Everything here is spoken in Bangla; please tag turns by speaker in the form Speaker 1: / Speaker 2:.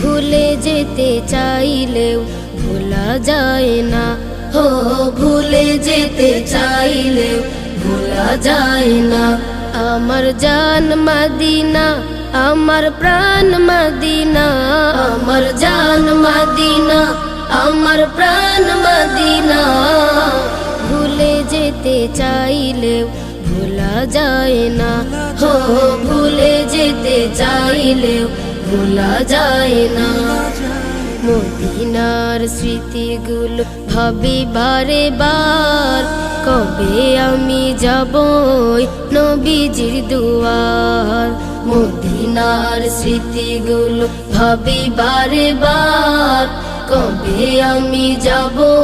Speaker 1: ভুলে যেতে চাইলেও ভোলা যায় না, হো ভুলে যেতে চাইলেও ভোলা যায় না। আমার জান মদিনা, আমার প্রাণ মদিনা, আমার জান মদিনা, আমার প্রাণ মদিনা। ভুলে যেতে চাইলেও ভোলা যায় না, হো ভুলে যেতে চাইলেও ভোলা যায় না। মদিনার স্মৃতিগুলো ভাবি বারে বার, কবে আমি যাব নবীজির দুয়ার। মদিনার স্মৃতিগুলো ভাবি বারে বার, কবে আমি যাব